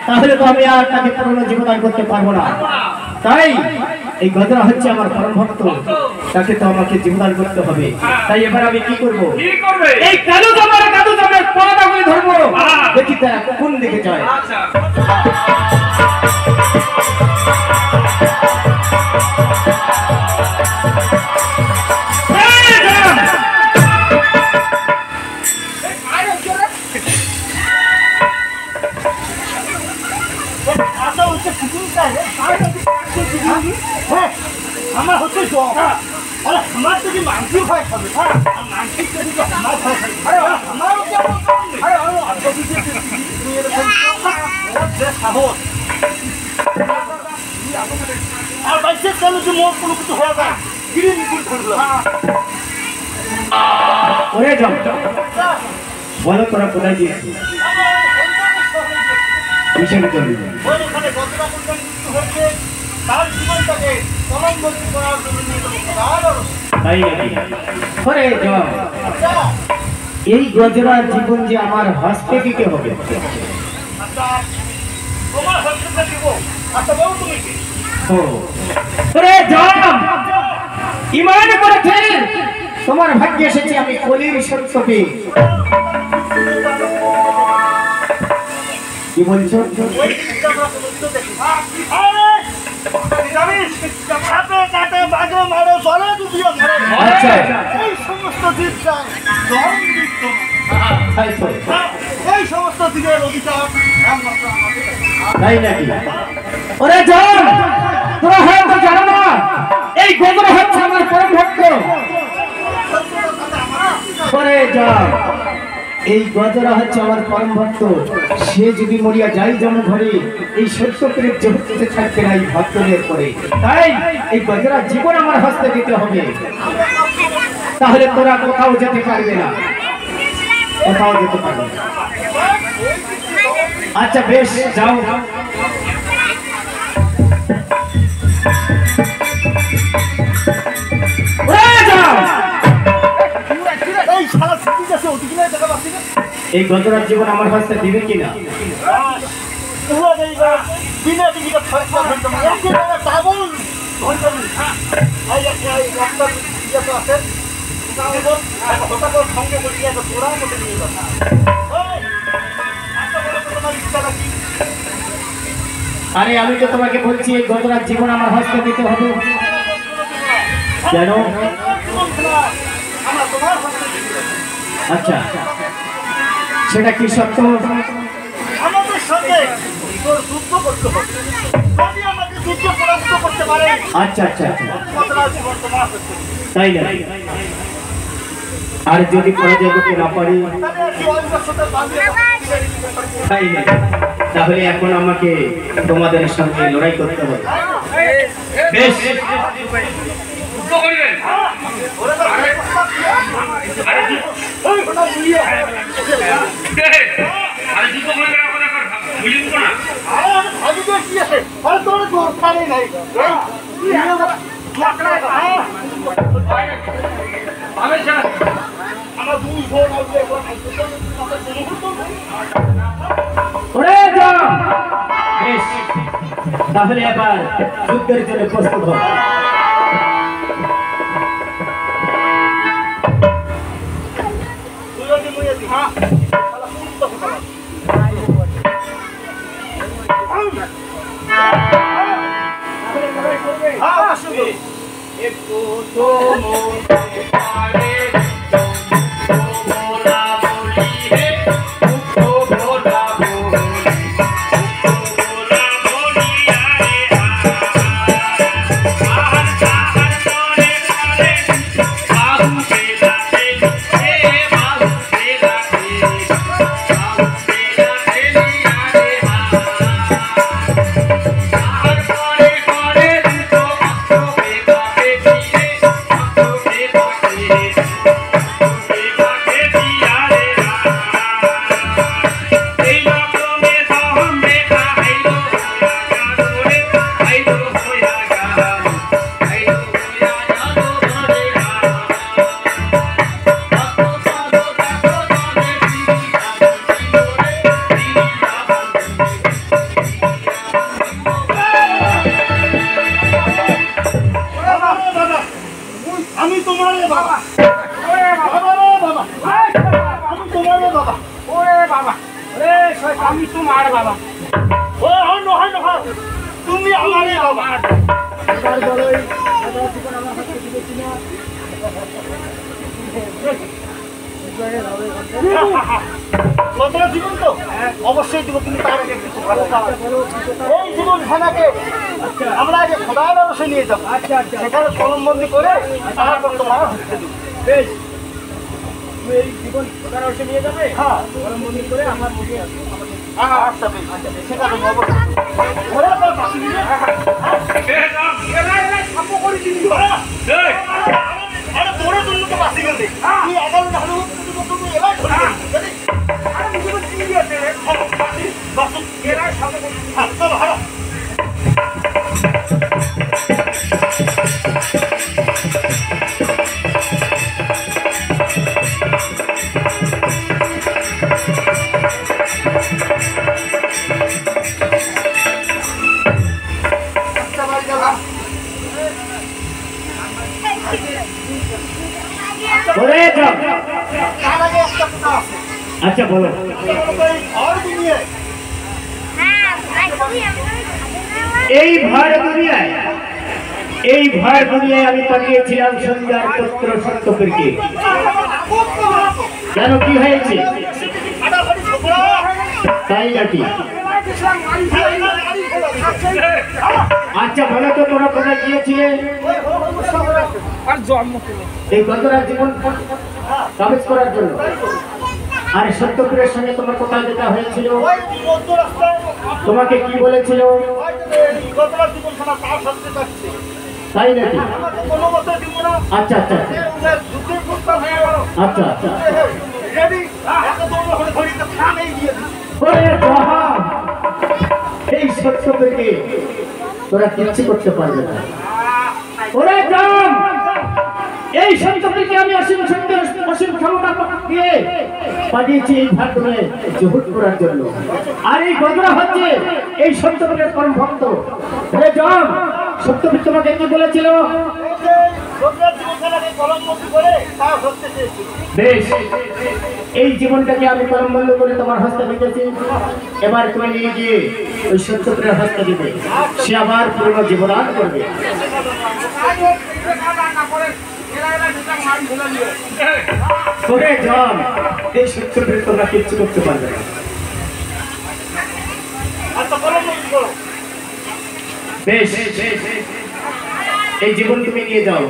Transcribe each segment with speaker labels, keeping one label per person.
Speaker 1: তাহলে তো আমি আর তাকে পুরনো জীবন করতে পারবো না। তাই এই গজরা হচ্ছে আমার পরম ভক্ত, তাকে তো আমাকে জীবন করতে হবে। তাই এবার আমি কি করবো? এই কালো জামার পরদা করে ধরবো, দেখি তারা কোন দিকে যায়।
Speaker 2: আমার হচ্ছে আমার তো কি মানসিক হয় খাবে মানসিক আমার সাহস আর বাইসের চালু যে মোট কোনো কিছু হয়ে যায় গিরি নিকুল করলো।
Speaker 1: বলো তোরা কোথায় গিয়েছিস? এই গজরার জীবন যে আমার হস্তে দিতে হবে। তোমার ভাগ্যে এসেছে আমি কলির সত্যকে। কি বলছো?
Speaker 2: এই সমস্ত দিকের অধিকার
Speaker 1: তাই নাকি? ওরে জন, তোরা হয়তো জানো না এই গজরা হচ্ছে আমার পরম ভক্ত। ওরে জন, এই গজরা হচ্ছে আমার পরম ভক্ত। সে যদি মরিয়া যাই যেমন ঘরে এই সত্য করে জগতে থাকবে না এই ভক্তদের পরে। তাই এই গজরা জীবন আমার হস্তে দিতে হবে, তাহলে তোরা কোথাও যেতে পারবে না, কোথাও যেতে পারবে না। আচ্ছা বেশ, যাও। এই গজরার জীবন আমার হস্তে দিবে কিনা? আরে আমি তো তোমাকে বলছি এই গজরার জীবন আমার হস্তে দিতে হবে। কেন? আচ্ছা, সেটা কি সত্য?
Speaker 2: আমাদের সাথে তোর যুদ্ধ করতে হবে। যদি আমাকে যুদ্ধ পরাস্ত করতে পারে,
Speaker 1: আচ্ছা আচ্ছা আচ্ছা,
Speaker 2: কতটা জীবন তোমার হচ্ছে।
Speaker 1: তাই না? আর যদি পরাজয় করতে না পারি,
Speaker 2: তাহলে কি অল্পের সাথে বাঁধিয়ে
Speaker 1: তাই না? তাহলে এখন আমাকে তোমাদের সঙ্গে লড়াই করতে হবে। বেশ,
Speaker 3: যুদ্ধ করবেন? আরে যুদ্ধ করবেন আপনার বুঝিব না।
Speaker 1: ওরে যাও। বেশ, তাহলে এবার যুদ্ধের জন্য প্রস্তুত হও।
Speaker 2: আমি তোমার বাবা, বাবা রে বাবা, আমি তোমার বাবা, ওরে বাবা, ওরে আমি তোমার বাবা, ও হন হন হন, তুমি আমার বাবা। এবার বলোই দাদা জীবন আমার হাতে দিয়েছি না, কতটা জীবন তো অবশ্যই দিব, কিন্তু তার আগে কিছু ভালো এই জীবন খানাকে আমরা আগে খোদার ব্যবসায় নিয়ে যাবো। আচ্ছা আচ্ছা, সেখানে কলমবন্দি করে তারপর তোমার হচ্ছে দিব। বেশ, তুমি এই জীবন খোদার ব্যবসায় নিয়ে যাবে? হ্যাঁ, কলমবন্দি করে আমার মুখে আচ্ছা বেশ, আচ্ছা বেশ, সেখানে অবশ্যই ঘরে আপনার পাশে নিয়ে আরে তোরে জন্য তো বাঁচি গেছে, তুই আগাল না হলেও তুমি এবার ধরে গেলি। আরে জীবন কি আছে রে, বাসু এরাই সাথে চলো হারা।
Speaker 1: ওরে যাও। আচ্ছা বলো। এই ভর দুনিয়ায় আমি পাঠিয়েছিলাম সন্ধ্যার পুত্র সত্যপীরকে। কেন, কি হয়েছে? তাই নাকি? আচ্ছা বলো তো, তোমরা কোথায় গিয়েছিলে এই গতরার জীবন কাবেজ করার জন্য? আর সত্যপীরের সঙ্গে তোমার কোথায় যেটা হয়েছিল? তোমাকে কি বলেছিল? তাই নাকি? আচ্ছা আচ্ছা আচ্ছা আচ্ছা, এই সত্যপীরকে তোরা কিচ্ছু করতে পারবে না। ওরে রাম, এই সত্যপীরকে আমি অসীম ক্ষমতা দিয়ে পাঠিয়েছি এই ভারতকে জহুর করার জন্য। আর এই গজরা হচ্ছে এই সত্যপীরের পরম ভক্ত। রে রাম, সত্যপীর তোমাকে কি বলেছিল? বেশ, এই জীবনটাকে আমি কলমবন্দি করে তোমার হস্তে দিতেছি। এবার তুমি নিয়ে গিয়ে ওই সত্যপীরের হস্তে দিবে, সে আবার পুরনো জীবন করবে। করে যান, এই সত্যকে তোমরা কিচ্ছু করতে পারবে না।
Speaker 2: আচ্ছা বলো তো কি করো?
Speaker 1: বেশ, এই জীবন তুমি নিয়ে যাও,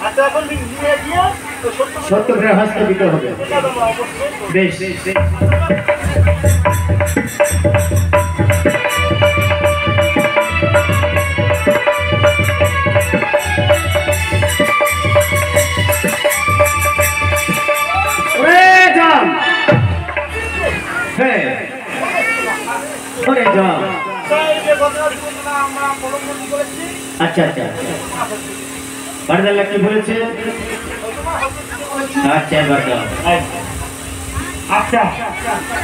Speaker 2: আচ্ছা এখন নিয়ে গিয়ে তো
Speaker 1: সত্যকে হস্তে দিতে হবে। বেশ, আচ্ছা আচ্ছা, বারদাল্লা কি বলেছে? আচ্ছা এবার দাও।
Speaker 2: আচ্ছা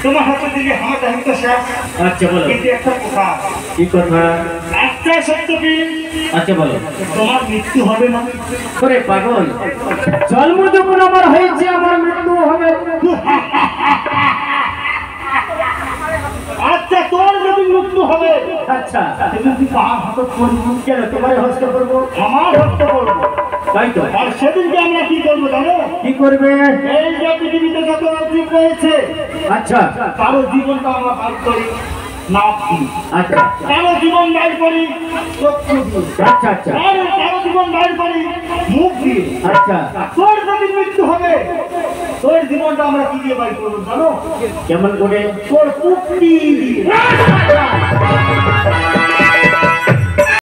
Speaker 2: তোমার হাতে দিকে হাতে হাতে শেষ।
Speaker 1: আচ্ছা বলো,
Speaker 2: কিন্তু একটা কথা,
Speaker 1: কি কথা?
Speaker 2: একটা সত্য কি,
Speaker 1: আচ্ছা বলো।
Speaker 2: তোমার মৃত্যু হবে না।
Speaker 1: করে পাগল, জন্ম যখন আমার হয়েছে আমার মৃত্যু হবে।
Speaker 2: আচ্ছা তোর যদি মৃত্যু হবে,
Speaker 1: আচ্ছা
Speaker 2: তুমি কি কার হাতে করবো?
Speaker 1: কেন তোমার হস্ত করবো?
Speaker 2: আমার হত্যা করবো।
Speaker 1: তাই তো,
Speaker 2: আর সেদিনকে আমরা কি করবো জানো?
Speaker 1: কি করবে?
Speaker 2: এই যে পৃথিবীতে যত জীব রয়েছে
Speaker 1: আচ্ছা
Speaker 2: কারো জীবনটা আমরা বাইর করি নাক দিয়ে,
Speaker 1: আচ্ছা
Speaker 2: কারো জীবন বাইর করি চক্ষু দিয়ে,
Speaker 1: আচ্ছা আচ্ছা
Speaker 2: কারো জীবন বাইর করি মুখ দিয়ে।
Speaker 1: আচ্ছা,
Speaker 2: তোর যদি মৃত্যু হবে, তোর জীবনটা আমরা কি দিয়ে বাইর করবো জানো?
Speaker 1: কেমন করে?
Speaker 2: তোর পুষ্টি দিয়ে।